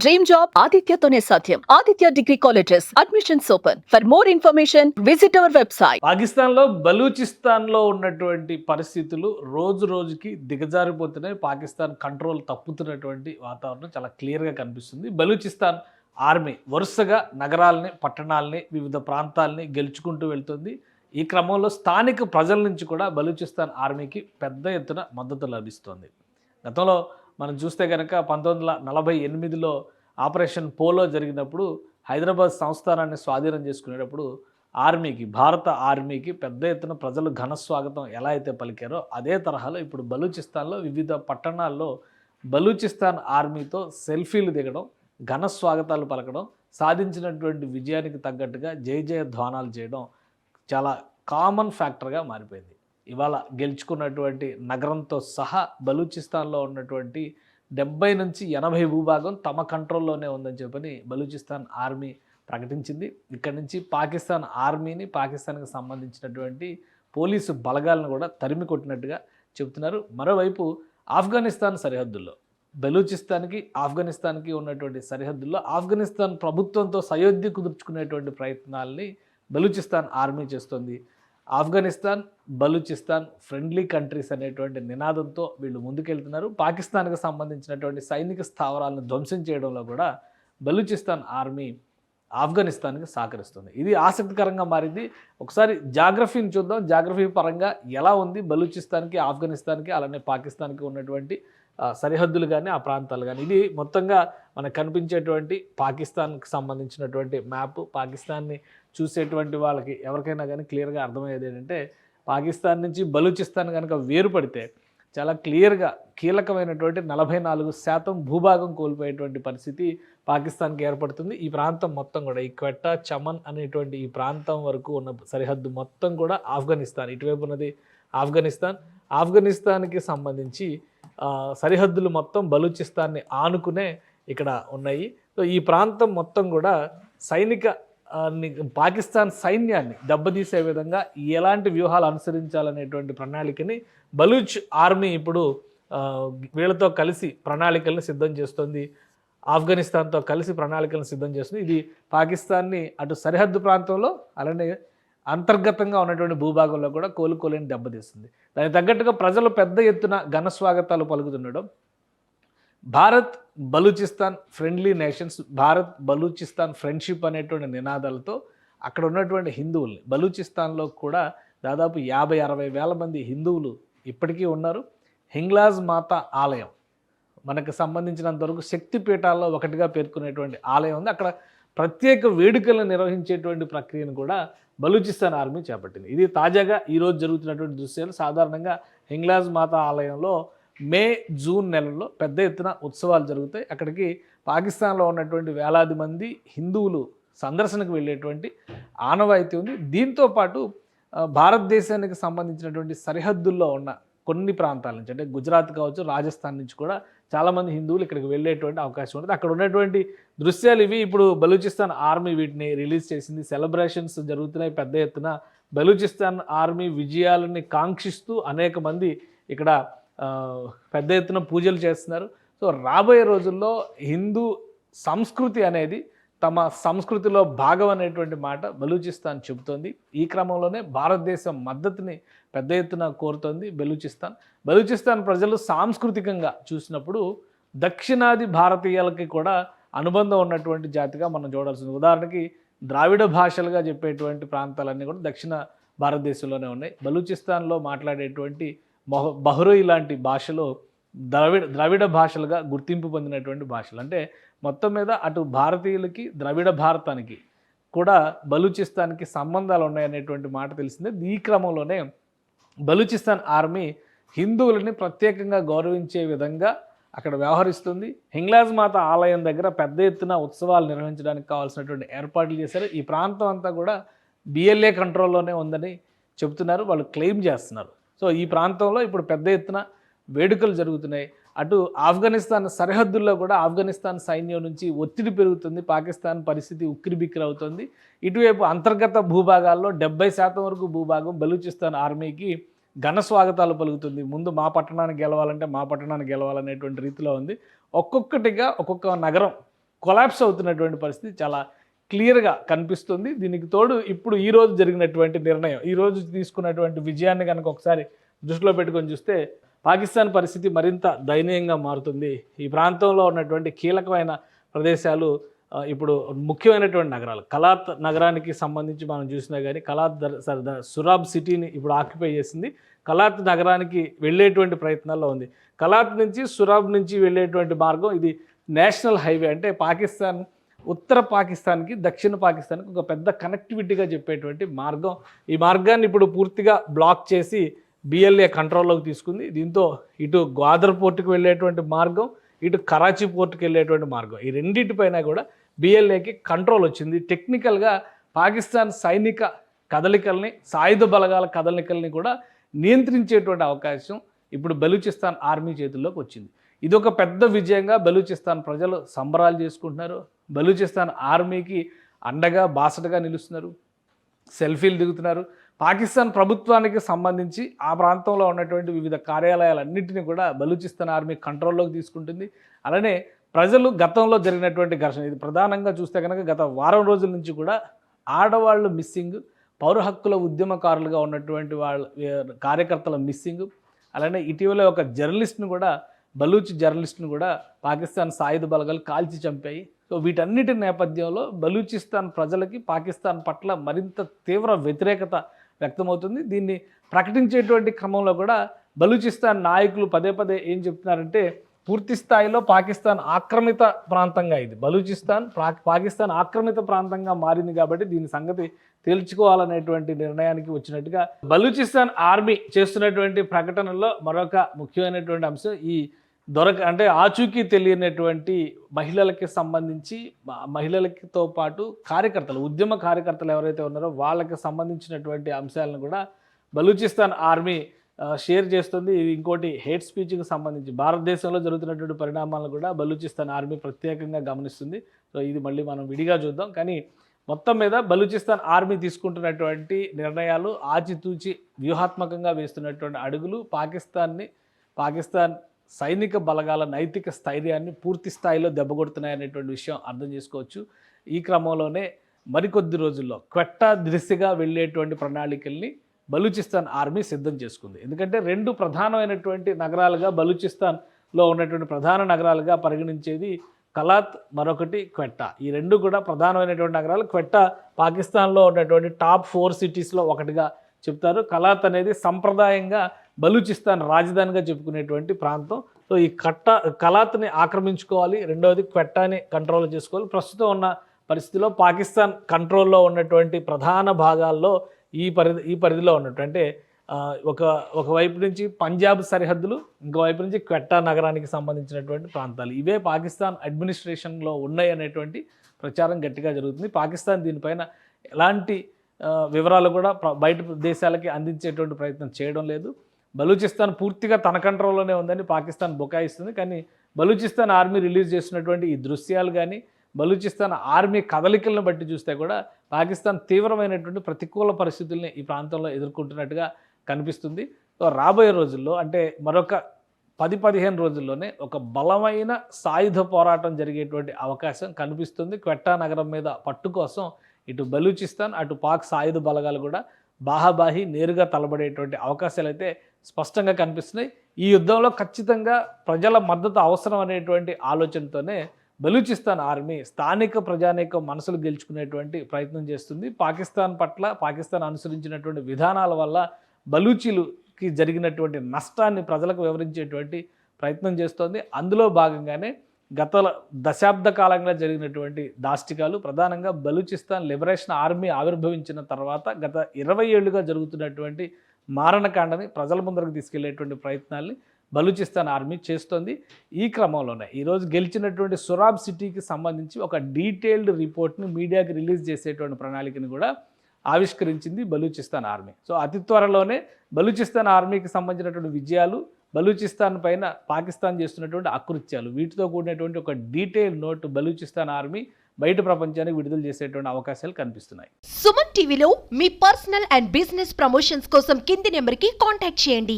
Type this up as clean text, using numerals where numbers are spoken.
Dream job ఆదిత్యతోనే సాధ్యం. Aditya degree colleges admissions open. For more information visit our website. పాకిస్తాన్లో బలూచిస్తాన్లో ఉన్నటువంటి పరిస్థితులు రోజు రోజుకి దిగజారిపోతున్నాయి. పాకిస్తాన్ కంట్రోల్ తప్పుతున్నటువంటి వాతావరణం చాలా క్లియర్గా కనిపిస్తుంది. బలూచిస్తాన్ ఆర్మీ వరుసగా నగరాలని, పట్టణాలని, వివిధ ప్రాంతాలని గెలుచుకుంటూ వెళ్తుంది. ఈ క్రమంలో స్థానిక ప్రజల నుంచి కూడా బలూచిస్తాన్ ఆర్మీకి పెద్ద ఎత్తున మద్దతు లభిస్తోంది. గతంలో మనం చూస్తే కనుక 1948లో ఆపరేషన్ పోలో జరిగినప్పుడు హైదరాబాద్ సంస్థానాన్ని స్వాధీనం చేసుకునేటప్పుడు భారత ఆర్మీకి పెద్ద ఎత్తున ప్రజలు ఘన స్వాగతం ఎలా అయితే పలికారో అదే తరహాలో ఇప్పుడు బలూచిస్తాన్లో వివిధ పట్టణాల్లో బలూచిస్తాన్ ఆర్మీతో సెల్ఫీలు దిగడం, ఘన స్వాగతాలు పలకడం, సాధించినటువంటి విజయానికి తగ్గట్టుగా జయ జయ ధ్వానాలు చేయడం చాలా కామన్ ఫ్యాక్టర్గా మారిపోయింది. ఇవాళ గెలుచుకున్నటువంటి నగరంతో సహా బలూచిస్తాన్లో ఉన్నటువంటి 70 నుంచి 80 భూభాగం తమ కంట్రోల్లోనే ఉందని చెప్పని బలూచిస్తాన్ ఆర్మీ ప్రకటించింది. ఇక్కడ నుంచి పాకిస్తాన్ ఆర్మీని, పాకిస్తాన్కి సంబంధించినటువంటి పోలీసు బలగాలను కూడా తరిమి కొట్టినట్టుగా చెబుతున్నారు. మరోవైపు ఆఫ్ఘనిస్తాన్ సరిహద్దుల్లో బలూచిస్తాన్కి, ఆఫ్ఘనిస్తాన్కి ఉన్నటువంటి సరిహద్దుల్లో ఆఫ్ఘనిస్తాన్ ప్రభుత్వంతో సయోధ్య కుదుర్చుకునేటువంటి ప్రయత్నాల్ని బలూచిస్తాన్ ఆర్మీ చేస్తుంది. ఆఫ్ఘనిస్తాన్, బలూచిస్తాన్ ఫ్రెండ్లీ కంట్రీస్ అనేటువంటి నినాదంతో వీళ్ళు ముందుకెళ్తున్నారు. పాకిస్తాన్కి సంబంధించినటువంటి సైనిక స్థావరాలను ధ్వంసం చేయడంలో కూడా బలూచిస్తాన్ ఆర్మీ ఆఫ్ఘనిస్తాన్కి సహకరిస్తుంది. ఇది ఆసక్తికరంగా మారింది. ఒకసారి జాగ్రఫీని చూద్దాం. జాగ్రఫీ పరంగా ఎలా ఉంది బలూచిస్తాన్కి, ఆఫ్ఘనిస్తాన్కి, అలానే పాకిస్తాన్కి ఉన్నటువంటి సరిహద్దులు కానీ ఆ ప్రాంతాలు కానీ. ఇది మొత్తంగా మనకు కనిపించేటువంటి పాకిస్తాన్కి సంబంధించినటువంటి మ్యాప్. పాకిస్తాన్ని చూసేటువంటి వాళ్ళకి ఎవరికైనా కానీ క్లియర్గా అర్థమయ్యేది ఏంటంటే, పాకిస్తాన్ నుంచి బలూచిస్తాన్ కనుక వేరుపడితే చాలా క్లియర్గా కీలకమైనటువంటి 44% భూభాగం కోల్పోయేటువంటి పరిస్థితి పాకిస్తాన్కి ఏర్పడుతుంది. ఈ ప్రాంతం మొత్తం కూడా ఈ క్వెట్టా, చమన్ అనేటువంటి ఈ ప్రాంతం వరకు ఉన్న సరిహద్దు మొత్తం కూడా ఆఫ్ఘనిస్తాన్. ఇటువైపు ఉన్నది ఆఫ్ఘనిస్తాన్కి సంబంధించి సరిహద్దులు మొత్తం బలూచిస్తాన్ని ఆనుకునే ఇక్కడ ఉన్నాయి. సో ఈ ప్రాంతం మొత్తం కూడా పాకిస్తాన్ సైన్యాన్ని దెబ్బతీసే విధంగా ఎలాంటి వ్యూహాలు అనుసరించాలనేటువంటి ప్రణాళికని బలూచ్ ఆర్మీ ఇప్పుడు వీళ్ళతో కలిసి ప్రణాళికలను సిద్ధం చేస్తుంది. ఆఫ్ఘనిస్తాన్తో కలిసి ప్రణాళికలను సిద్ధం చేస్తుంది. ఇది పాకిస్తాన్ని అటు సరిహద్దు ప్రాంతంలో అలానే అంతర్గతంగా ఉన్నటువంటి భూభాగంలో కూడా కోలుకోలేని దెబ్బతీస్తుంది. దానికి తగ్గట్టుగా ప్రజలు పెద్ద ఎత్తున ఘన స్వాగతాలు పలుకుతుండడం, Bharat Balochistan friendly nations, Bharat Balochistan friendship అనేటువంటి నినాదాలతో అక్కడ ఉన్నటువంటి హిందువుల్ని, బలూచిస్తాన్లో కూడా దాదాపు 50-60 వేల మంది హిందువులు ఇప్పటికీ ఉన్నారు. హింగ్లాజ్ మాత ఆలయం మనకు సంబంధించినంతవరకు శక్తిపీఠాల్లో ఒకటిగా పేర్కొనేటువంటి ఆలయం ఉంది. అక్కడ ప్రత్యేక వేడుకలను నిర్వహించేటువంటి ప్రక్రియను కూడా బలూచిస్తాన్ ఆర్మీ చేపట్టింది. ఇది తాజాగా ఈరోజు జరుగుతున్నటువంటి దృశ్యాలు. సాధారణంగా హింగ్లాజ్ మాత ఆలయంలో మే, జూన్ నెలల్లో పెద్ద ఎత్తున ఉత్సవాలు జరుగుతాయి. అక్కడికి పాకిస్తాన్లో ఉన్నటువంటి వేలాది మంది హిందువులు సందర్శనకు వెళ్ళేటువంటి ఆనవాయితీ ఉంది. దీంతోపాటు భారతదేశానికి సంబంధించినటువంటి సరిహద్దుల్లో ఉన్న కొన్ని ప్రాంతాల నుంచి, అంటే గుజరాత్ కావచ్చు, రాజస్థాన్ నుంచి కూడా చాలామంది హిందువులు ఇక్కడికి వెళ్ళేటువంటి అవకాశం ఉంటుంది. అక్కడ ఉన్నటువంటి దృశ్యాలు ఇవి. ఇప్పుడు బలూచిస్తాన్ ఆర్మీ వీటిని రిలీజ్ చేసింది. సెలబ్రేషన్స్ జరుగుతున్నాయి పెద్ద ఎత్తున. బలూచిస్తాన్ ఆర్మీ విజయాలని కాంక్షిస్తూ అనేక మంది ఇక్కడ పెద్ద ఎత్తున పూజలు చేస్తున్నారు. సో రాబోయే రోజుల్లో హిందూ సంస్కృతి అనేది తమ సంస్కృతిలో భాగం అనేటువంటి మాట బలూచిస్తాన్ చెబుతోంది. ఈ క్రమంలోనే భారతదేశం మద్దతుని పెద్ద ఎత్తున కోరుతోంది బలూచిస్తాన్ ప్రజలు సాంస్కృతికంగా చూసినప్పుడు దక్షిణాది భారతీయులకి కూడా అనుబంధం ఉన్నటువంటి జాతిగా మనం చూడాల్సింది. ఉదాహరణకి ద్రావిడ భాషలుగా చెప్పేటువంటి ప్రాంతాలన్నీ కూడా దక్షిణ భారతదేశంలోనే ఉన్నాయి. బలూచిస్తాన్లో మాట్లాడేటువంటి బహ్రోయి లాంటి భాషలో ద్రవిడ భాషలుగా గుర్తింపు పొందినటువంటి భాషలు. అంటే మొత్తం మీద అటు భారతీయులకి, ద్రవిడ భారతానికి కూడా బలూచిస్తాన్కి సంబంధాలు ఉన్నాయనేటువంటి మాట తెలిసిందే. ఈ క్రమంలోనే బలూచిస్తాన్ ఆర్మీ హిందువులని ప్రత్యేకంగా గౌరవించే విధంగా అక్కడ వ్యవహరిస్తుంది. హింగ్లాజ్ మాత ఆలయం దగ్గర పెద్ద ఎత్తున ఉత్సవాలు నిర్వహించడానికి కావాల్సినటువంటి ఏర్పాట్లు చేశారు. ఈ ప్రాంతం అంతా కూడా BLA కంట్రోల్లోనే ఉందని చెబుతున్నారు, వాళ్ళు క్లెయిమ్ చేస్తున్నారు. సో ఈ ప్రాంతంలో ఇప్పుడు పెద్ద ఎత్తున వేడుకలు జరుగుతున్నాయి. అటు ఆఫ్ఘనిస్తాన్ సరిహద్దుల్లో కూడా ఆఫ్ఘనిస్తాన్ సైన్యం నుంచి ఒత్తిడి పెరుగుతుంది. పాకిస్తాన్ పరిస్థితి ఉక్కిరిబిక్కిరి అవుతుంది. ఇటువైపు అంతర్గత భూభాగాల్లో 70% వరకు భూభాగం బలూచిస్తాన్ ఆర్మీకి ఘన స్వాగతాలు పలుకుతుంది. ముందు మా పట్టణానికి గెలవాలంటే మా పట్టణానికి గెలవాలనేటువంటి రీతిలో ఉంది. ఒక్కొక్కటిగా ఒక్కొక్క నగరం కొలాప్స్ అవుతున్నటువంటి పరిస్థితి చాలా క్లియర్గా కనిపిస్తుంది. దీనికి తోడు ఇప్పుడు ఈరోజు జరిగినటువంటి నిర్ణయం, ఈరోజు తీసుకున్నటువంటి విజయాన్ని కనుక ఒకసారి దృష్టిలో పెట్టుకొని చూస్తే పాకిస్తాన్ పరిస్థితి మరింత దయనీయంగా మారుతుంది. ఈ ప్రాంతంలో ఉన్నటువంటి కీలకమైన ప్రదేశాలు ఇప్పుడు ముఖ్యమైనటువంటి నగరాలు, కలాత్ నగరానికి సంబంధించి మనం చూసినా కానీ సురాబ్ సిటీని ఇప్పుడు ఆక్యుపై చేసింది. కలాత్ నగరానికి వెళ్ళేటువంటి ప్రయత్నాల్లో ఉంది. కలాత్ నుంచి సురాబ్ నుంచి వెళ్ళేటువంటి మార్గం ఇది నేషనల్ హైవే, అంటే పాకిస్తాన్ ఉత్తర పాకిస్తాన్కి దక్షిణ పాకిస్తాన్కి ఒక పెద్ద కనెక్టివిటీగా చెప్పేటువంటి మార్గం. ఈ మార్గాన్ని ఇప్పుడు పూర్తిగా బ్లాక్ చేసి బిఎల్ఏ కంట్రోల్లోకి తీసుకుంది. దీంతో ఇటు గ్వాదర్ పోర్టుకు వెళ్ళేటువంటి మార్గం, ఇటు కరాచీ పోర్టుకు వెళ్ళేటువంటి మార్గం, ఈ రెండింటిపైన కూడా బిఎల్ఏకి కంట్రోల్ వచ్చింది. టెక్నికల్గా పాకిస్తాన్ సైనిక కదలికల్ని, సాయుధ బలగాల కదలికల్ని కూడా నియంత్రించేటువంటి అవకాశం ఇప్పుడు బలూచిస్తాన్ ఆర్మీ చేతుల్లోకి వచ్చింది. ఇది ఒక పెద్ద విజయంగా బలూచిస్తాన్ ప్రజలు సంబరాలు చేసుకుంటున్నారు. బలూచిస్తాన్ ఆర్మీకి అండగా బాసటగా నిలుస్తున్నారు, సెల్ఫీలు దిగుతున్నారు. పాకిస్తాన్ ప్రభుత్వానికి సంబంధించి ఆ ప్రాంతంలో ఉన్నటువంటి వివిధ కార్యాలయాలన్నింటినీ కూడా బలూచిస్తాన్ ఆర్మీ కంట్రోల్లోకి తీసుకుంటుంది. అలానే ప్రజలు గతంలో జరిగినటువంటి ఘర్షణ, ఇది ప్రధానంగా చూస్తే కనుక గత వారం రోజుల నుంచి కూడా ఆడవాళ్ళు మిస్సింగ్, పౌర హక్కుల ఉద్యమకారులుగా ఉన్నటువంటి వాళ్ళ కార్యకర్తల మిస్సింగ్, అలానే ఇటీవల ఒక జర్నలిస్ట్ను కూడా, బలూచ్ జర్నలిస్ట్ను కూడా పాకిస్తాన్ సాయుధ బలగాలు కాల్చి చంపాయి. సో వీటన్నిటి నేపథ్యంలో బలూచిస్తాన్ ప్రజలకి పాకిస్తాన్ పట్ల మరింత తీవ్ర వ్యతిరేకత వ్యక్తమవుతుంది. దీన్ని ప్రకటించేటువంటి క్రమంలో కూడా బలూచిస్తాన్ నాయకులు పదే పదే ఏం చెప్తున్నారంటే, పూర్తి స్థాయిలో పాకిస్తాన్ ఆక్రమిత ప్రాంతంగా, ఇది బలూచిస్తాన్ పాకిస్తాన్ ఆక్రమిత ప్రాంతంగా మారింది కాబట్టి దీని సంగతి తేల్చుకోవాలనేటువంటి నిర్ణయానికి వచ్చినట్టుగా బలూచిస్తాన్ ఆర్మీ చేస్తున్నటువంటి ప్రకటనలో మరొక ముఖ్యమైనటువంటి అంశం, ఈ అంటే ఆచూకీ తెలియనటువంటి మహిళలకి సంబంధించి, మహిళలతో పాటు కార్యకర్తలు, ఉద్యమ కార్యకర్తలు ఎవరైతే ఉన్నారో వాళ్ళకి సంబంధించినటువంటి అంశాలను కూడా బలూచిస్తాన్ ఆర్మీ షేర్ చేస్తుంది. ఇంకోటి హేట్ స్పీచ్కి సంబంధించి భారతదేశంలో జరుగుతున్నటువంటి పరిణామాలను కూడా బలూచిస్తాన్ ఆర్మీ ప్రత్యేకంగా గమనిస్తుంది. సో ఇది మళ్ళీ మనం విడిగా చూద్దాం. కానీ మొత్తం మీద బలూచిస్తాన్ ఆర్మీ తీసుకుంటున్నటువంటి నిర్ణయాలు, ఆచితూచి వ్యూహాత్మకంగా వేస్తున్నటువంటి అడుగులు పాకిస్తాన్ సైనిక బలగాల నైతిక స్థైర్యాన్ని పూర్తి స్థాయిలో దెబ్బకొడుతున్నాయనేటువంటి విషయం అర్థం చేసుకోవచ్చు. ఈ క్రమంలోనే మరికొద్ది రోజుల్లో క్వెట్టా దిశగా వెళ్ళేటువంటి ప్రణాళికల్ని బలూచిస్తాన్ ఆర్మీ సిద్ధం చేసుకుంది. ఎందుకంటే రెండు ప్రధానమైనటువంటి నగరాలుగా, బలూచిస్తాన్లో ఉన్నటువంటి ప్రధాన నగరాలుగా పరిగణించేది కలాత్, మరొకటి క్వెట్టా. ఈ రెండు కూడా ప్రధానమైనటువంటి నగరాలు. క్వెట్టా పాకిస్తాన్లో ఉన్నటువంటి టాప్ 4 సిటీస్లో ఒకటిగా చెప్తారు. కలాత్ అనేది సంప్రదాయంగా బలూచిస్తాన్ రాజధానిగా చెప్పుకునేటువంటి ప్రాంతం. సో ఈ కలాత్ని ఆక్రమించుకోవాలి, రెండవది క్వెట్టాని కంట్రోల్ చేసుకోవాలి. ప్రస్తుతం ఉన్న పరిస్థితిలో పాకిస్తాన్ కంట్రోల్లో ఉన్నటువంటి ప్రధాన భాగాల్లో ఈ పరిధిలో ఉన్నట్టు, అంటే ఒకవైపు నుంచి పంజాబ్ సరిహద్దులు, ఇంకోవైపు నుంచి క్వెట్టా నగరానికి సంబంధించినటువంటి ప్రాంతాలు, ఇవే పాకిస్తాన్ అడ్మినిస్ట్రేషన్లో ఉన్నాయి అనేటువంటి ప్రచారం గట్టిగా జరుగుతుంది. పాకిస్తాన్ దీనిపైన ఎలాంటి వివరాలు కూడా బయట దేశాలకి అందించేటువంటి ప్రయత్నం చేయడం లేదు. బలూచిస్తాన్ పూర్తిగా తన కంట్రోల్లోనే ఉందని పాకిస్తాన్ బుకాయిస్తుంది. కానీ బలూచిస్తాన్ ఆర్మీ రిలీజ్ చేసినటువంటి ఈ దృశ్యాలు కానీ, బలూచిస్తాన్ ఆర్మీ కదలికలను బట్టి చూస్తే కూడా పాకిస్తాన్ తీవ్రమైనటువంటి ప్రతికూల పరిస్థితుల్ని ఈ ప్రాంతంలో ఎదుర్కొంటున్నట్టుగా కనిపిస్తుంది. సో రాబోయే రోజుల్లో, అంటే మరొక 10-15 రోజుల్లోనే ఒక బలమైన సాయుధ పోరాటం జరిగేటువంటి అవకాశం కనిపిస్తుంది. క్వెట్టా నగరం మీద పట్టు కోసం ఇటు బలూచిస్తాన్, అటు పాక్ సాయుధ బలగాలు కూడా బాహాబాహి నేరుగా తలబడేటువంటి అవకాశాలు అయితే స్పష్టంగా కనిపిస్తున్నాయి. ఈ యుద్ధంలో ఖచ్చితంగా ప్రజల మద్దతు అవసరం అనేటువంటి ఆలోచనతోనే బలూచిస్తాన్ ఆర్మీ స్థానిక ప్రజానీకం మనసులు గెలుచుకునేటువంటి ప్రయత్నం చేస్తుంది. పాకిస్తాన్ పట్ల, పాకిస్తాన్ అనుసరించినటువంటి విధానాల వల్ల బలూచీలకి జరిగినటువంటి నష్టాన్ని ప్రజలకు వివరించేటువంటి ప్రయత్నం చేస్తోంది. అందులో భాగంగానే గత దశాబ్ద కాలంగా జరిగినటువంటి దాష్టికాలు, ప్రధానంగా బలూచిస్తాన్ లిబరేషన్ ఆర్మీ ఆవిర్భవించిన తర్వాత గత 20 ఏళ్లుగా జరుగుతున్నటువంటి మారణకాండని ప్రజల ముందరకు తీసుకెళ్లేటువంటి ప్రయత్నాల్ని బలూచిస్తాన్ ఆర్మీ చేస్తోంది. ఈ క్రమంలోనే ఈరోజు గెలిచినటువంటి సురాబ్ సిటీకి సంబంధించి ఒక డీటెయిల్డ్ రిపోర్ట్ని మీడియాకి రిలీజ్ చేసేటువంటి ప్రణాళికను కూడా ఆవిష్కరించింది బలూచిస్తాన్ ఆర్మీ. సో అతి త్వరలోనే బలూచిస్తాన్ ఆర్మీకి సంబంధించినటువంటి విజయాలు, బలూచిస్తాన్ పైన పాకిస్తాన్ చేస్తున్నటువంటి అకృత్యాలు, వీటితో కూడినటువంటి ఒక డీటెయిల్ నోట్ బలూచిస్తాన్ ఆర్మీ బయట ప్రపంచానికి విడుదల చేసేటువంటి అవకాశాలు కనిపిస్తున్నాయి. సుమన్ టీవీలో మీ పర్సనల్ అండ్ బిజినెస్ ప్రమోషన్స్ కోసం కింది నెంబర్కి కాంటాక్ట్ చేయండి.